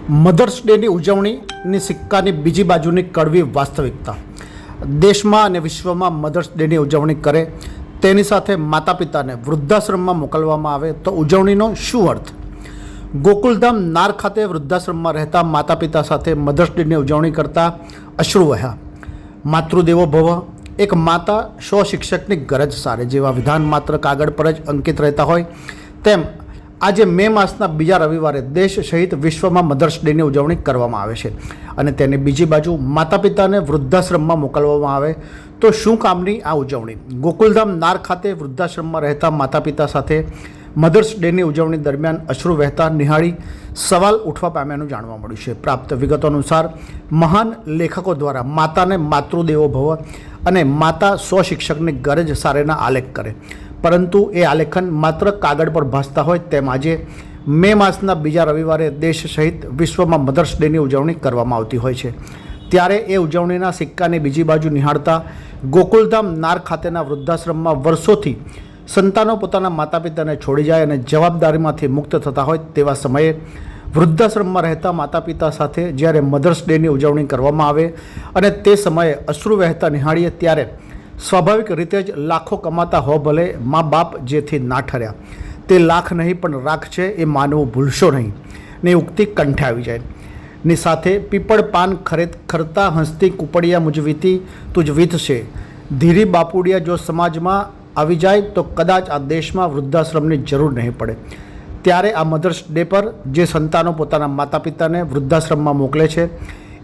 Mothers ડેની ઉજવણીની સિક્કાની બીજી બાજુની કડવી વાસ્તવિકતા. દેશમાં અને વિશ્વમાં મધર્સ ડેની ઉજવણી કરે તેની સાથે માતા પિતાને વૃદ્ધાશ્રમમાં મોકલવામાં આવે તો ઉજવણીનો શું અર્થ? ગોકુલધામ નાર ખાતે વૃદ્ધાશ્રમમાં રહેતા માતા પિતા સાથે મધર્સ ડેની ઉજવણી કરતા અશ્રુ વહ્યા. માતૃદેવો ભવ, એક માતા સો શિક્ષકની ગરજ સારે જેવા વિધાન માત્ર કાગળ પર જ અંકિત રહેતા હોય તેમ આજે મે માસના બીજા રવિવારે દેશ સહિત વિશ્વમાં મધર્સ ડેની ઉજવણી કરવામાં આવે છે અને તેની બીજી બાજુ માતા પિતાને વૃદ્ધાશ્રમમાં મોકલવામાં આવે તો શું કામની આ ઉજવણી? ગોકુલધામ નાર ખાતે વૃદ્ધાશ્રમમાં રહેતા માતા પિતા સાથે મધર્સ ડેની ઉજવણી દરમિયાન અશ્રુ વહેતા નિહાળી સવાલ ઉઠવા પામ્યાનું જાણવા મળ્યું છે. પ્રાપ્ત વિગતો અનુસાર મહાન લેખકો દ્વારા માતાને માતૃદેવો ભવ અને માતા સો શિક્ષકની ગરજ સારેના આલેખ કરે, પરંતુ એ આલેખન માત્ર કાગળ પર ભાસતા હોય તેમ આજે મે માસના બીજા રવિવારે દેશ સહિત વિશ્વમાં મધર્સ ડેની ઉજવણી કરવામાં આવતી હોય છે. ત્યારે એ ઉજવણીના સિક્કાની બીજી બાજુ નિહાળતા ગોકુલધામ નાર ખાતેના વૃદ્ધાશ્રમમાં વર્ષોથી સંતાનો પોતાના માતા પિતાને છોડી જાય અને જવાબદારીમાંથી મુક્ત થતા હોય તેવા સમયે વૃદ્ધાશ્રમમાં રહેતા માતા પિતા સાથે જ્યારે મધર્સ ડેની ઉજવણી કરવામાં આવે અને તે સમયે અશ્રુ વહેતા નિહાળીએ ત્યારે સ્વાભાવિક રીતે જ લાખો કમાતા હો ભલે મા બાપ જેથી ના ઠર્યા તે લાખ નહીં પણ રાખ છે એ માનવું ભૂલશો નહીં ને ઉક્તિ કંઠે આવી જાય ની સાથે પીપળ પાન ખરતા હસતી કુપડિયા મુજવીતી તુજ વીથશે ધીરી બાપુડિયા જો સમાજમાં આવી જાય તો કદાચ આ દેશમાં વૃદ્ધાશ્રમની જરૂર નહીં પડે. ત્યારે આ મધર્સ ડે પર જે સંતાનો પોતાના માતા પિતાને વૃદ્ધાશ્રમમાં મોકલે છે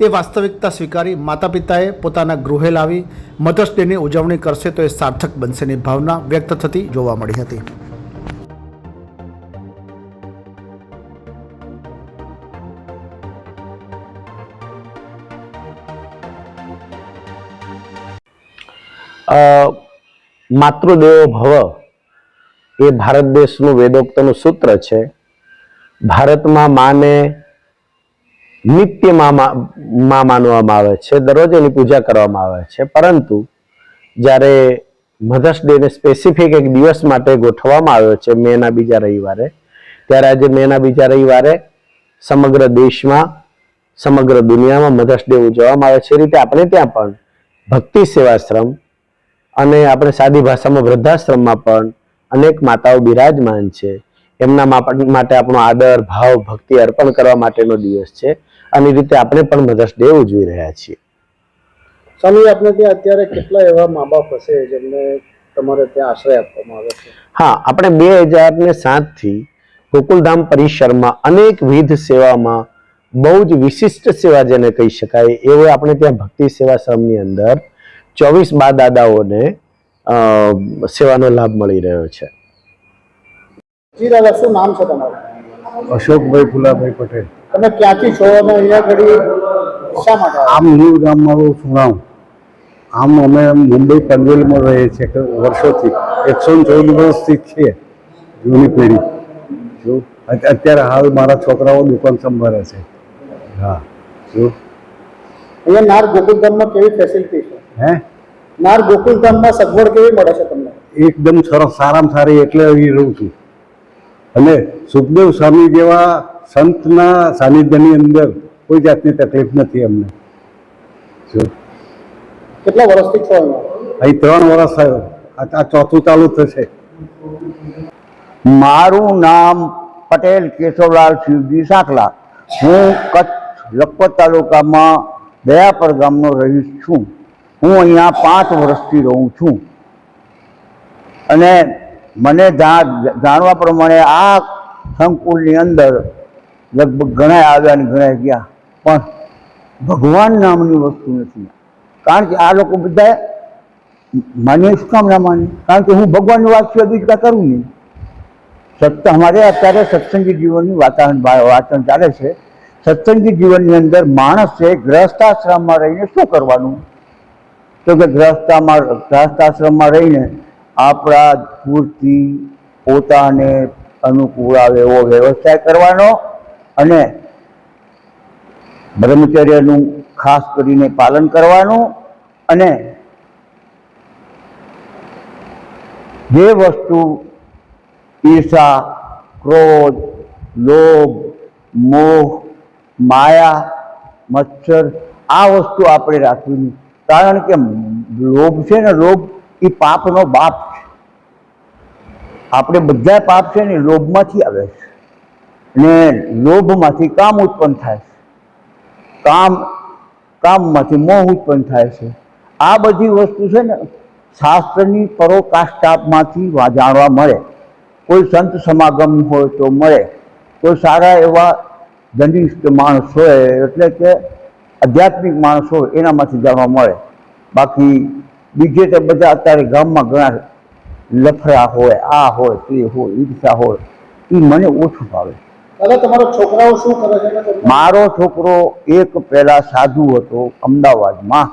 એ વાસ્તવિકતા સ્વીકારી માતા પિતાએ પોતાના ગૃહે લાવી મધર્સ ડેની ઉજવણી કરશે તો એ સાર્થક બનશેની ભાવના વ્યક્ત થતી જોવા મળી હતી. માતૃદેવો ભવ એ ભારત દેશનું વેદોક્તનું સૂત્ર છે. ભારતમાં માને નિત્ય માં માનવામાં આવે છે, દરરોજ એની પૂજા કરવામાં આવે છે, પરંતુ જ્યારે મધર્સ ડેને સ્પેસિફિક એક દિવસ માટે ગોઠવવામાં આવ્યો છે મેના બીજા રવિવારે, ત્યારે આજે મેના બીજા રવિવારે સમગ્ર દેશમાં સમગ્ર દુનિયામાં મધર્સ ડે ઉજવવામાં આવે છે. એ રીતે આપણે ત્યાં પણ ભક્તિ સેવાશ્રમ અને આપણે સાદી ભાષામાં વૃદ્ધાશ્રમમાં પણ અનેક માતાઓ બિરાજમાન છે. એમના માટે આપણો આદર ભાવ ભક્તિ અર્પણ કરવા માટેનો દિવસ છે અને રીતે આપણે પણ મધર્સ ડે ઉજવી રહ્યા છીએ. સ્વામી, આપણે ત્યાં અત્યારે કેટલા એવા મા બાપ હશે જેમને તમારે ત્યાં આશ્રય આપવામાં આવે છે? હા, આપણે 2007 થી ગોકુલધામ પરિસરમાં અનેકવિધ સેવામાં બહુ જ વિશિષ્ટ સેવા જેને કહી શકાય એવો આપણે ત્યાં ભક્તિ સેવાશ્રમની અંદર 24 બા દાદાઓને સેવાનો લાભ મળી રહ્યો છે. જી દાદા, શું નામ છે તમારું? અશોકભાઈ ફુલાભાઈ પટેલ. તમે ક્યાંથી છો અને અહીંયા ઘડી શા માટે? આમ મૂળ ગામ મારું સુણાવ. આમ અમે મુંબઈ પનવેલમાં રહીએ છીએ વર્ષોથી, 114 વર્ષથી છે જૂની પેઢી. જો અત્યારે હાલ મારા છોકરાઓ દુકાન સંભાળે છે. હા, જો અહીંયા નાર ગોકુલધામમાં કેવી ફેસિલિટી છે? હે, નાર ગોકુલધામમાં સગવડ કેવી મળે છે તમને? એકદમ સરસ, સારામાં સારી, એટલે અહીં રહું છું. અને સુખદેવ સ્વામી જેવા સંતના સાનિધ્યની અંદર કોઈ જાતની તકલીફ નથી અમને. કેટલા વર્ષથી છો અહીંયા? અહીં 3 વર્ષ થયો, આ ચોથું ચાલુ થશે. મારું નામ પટેલ કેશવલાલ શિવજી સાંકલા. હું કચ્છ લખપત તાલુકામાં દયાપર ગામનો રહીશ છું. હું અહીંયા 5 વર્ષથી રહું છું અને મને જાણવા પ્રમાણે આ સંકુલની અંદર લગભગ ઘણા આવ્યા અને ઘણા ગયા, પણ ભગવાન નામની વસ્તુ નથી. કારણ કે આ લોકો બધા માન્ય શું કામ ના માને? કારણ કે હું ભગવાનની વાત સિવાય બીજું કાંઈ કરું નહીં. અમારે અત્યારે સત્સંગી જીવનનું વાંચન ચાલે છે. સત્સંગી જીવનની અંદર માણસે ગ્રહસ્થાશ્રમમાં રહીને શું કરવાનું? તો કે ગ્રહસ્થાશ્રમમાં રહીને આપણા પૂરતી પોતાને અનુકૂળ આવે એવો વ્યવસાય કરવાનો અને બ્રહ્મચર્યનું ખાસ કરીને પાલન કરવાનું અને જે વસ્તુ ઈર્ષા, ક્રોધ, લોભ, મોહ માયા, મચ્છર આ વસ્તુ આપણે રાખવી નહીં. કારણ કે લોભ છે ને, લોભ એ પાપનો બાપ છે. આપણે બધા પાપ છે ને લોભમાંથી આવે છે, ને લોભમાંથી કામ ઉત્પન્ન થાય છે, કામમાંથી મોહ ઉત્પન્ન થાય છે. આ બધી વસ્તુ છે ને શાસ્ત્રની પરોકાષ્ઠામાંથી જાણવા મળે. કોઈ સંત સમાગમ હોય તો મળે, કોઈ સારા એવા ધનિષ્ઠ માણસ હોય, એટલે કે આધ્યાત્મિક માણસ હોય, એનામાંથી જાણવા મળે. બાકી બીજે તો બધા અત્યારે ગામમાં ઘણા લફરા હોય, આ હોય, તે હોય, ઈર્ષા હોય, એ મને ઓછું ભાવે. દાદા તમારા છોકરાઓ શું કરે છે? મારો છોકરો એક પહેલા સાધુ હતો અમદાવાદમાં,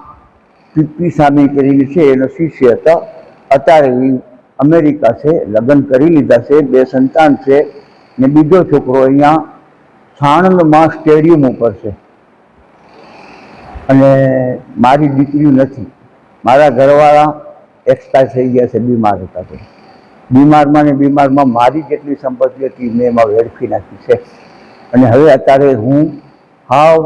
પીપી સ્વામી કરીને છે, એનો શિષ્ય હતો. અત્યારે એ અમેરિકા છે, લગ્ન કરી લીધા છે, 2 સંતાન છે. ને બીજો છોકરો અહીંયા સાણંદમાં સ્ટેડિયમ ઉપર છે. અને મારી દીકરી નથી. મારા ઘરવાળા એક્સપાયર થઈ ગયા છે, બીમાર હતા તો. બીમારમાં મારી જેટલી સંપત્તિ હતી મેં એમાં વેડફી નાખી છે. અને હવે અત્યારે હું હાવ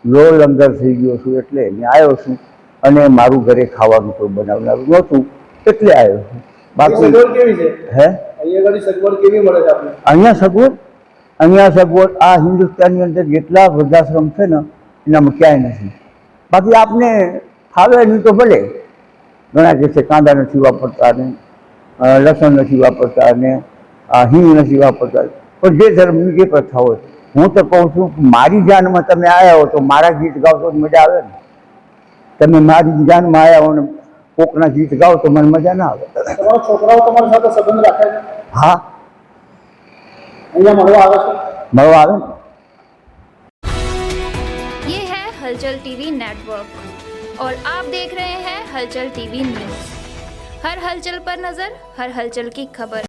લો લંગર થઈ ગયો છું, એટલે અહીંયા આવ્યો છું. અને મારું ઘરે ખાવાનું કોઈ બનાવનારું નહોતું, એટલે આવ્યો છું. બાકી કેવી છે? હે, અહીંયા સગવડ કેવી મળે છે આપણે? અહીંયા સગવડ આ હિન્દુસ્તાનની અંદર જેટલા વૃદ્ધાશ્રમ છે ને એનામાં ક્યાંય નથી. બાકી આપને ફાવે નહીં તો ભલે. ઘણા કહેશે કાંદા નથી વાપરતા ને લસણ નથી વાપરતા ને હિંગ નથી વાપરતા, પણ જે ધર્મની જે પ્રથા હોય. હું તો કહું છું કે મારી જાનમાં તમે આવ્યા હો તો મારા ગીત ગાવ તો મજા આવે ને. તમે મારી જાનમાં આવ્યા હો ને કોકના ગીત ગાઓ તો મને મજા ના આવે. તમારા છોકરાઓ તમારી સાથે સંબંધ રાખે છે? હા, અહીંયા મળવા આવે છે? મળવા આવે ને. ये है हलचल टीवी नेटवर्क और आप देख रहे हैं हलचल टीवी न्यूज। हर हलचल पर नजर, हर हलचल की खबर।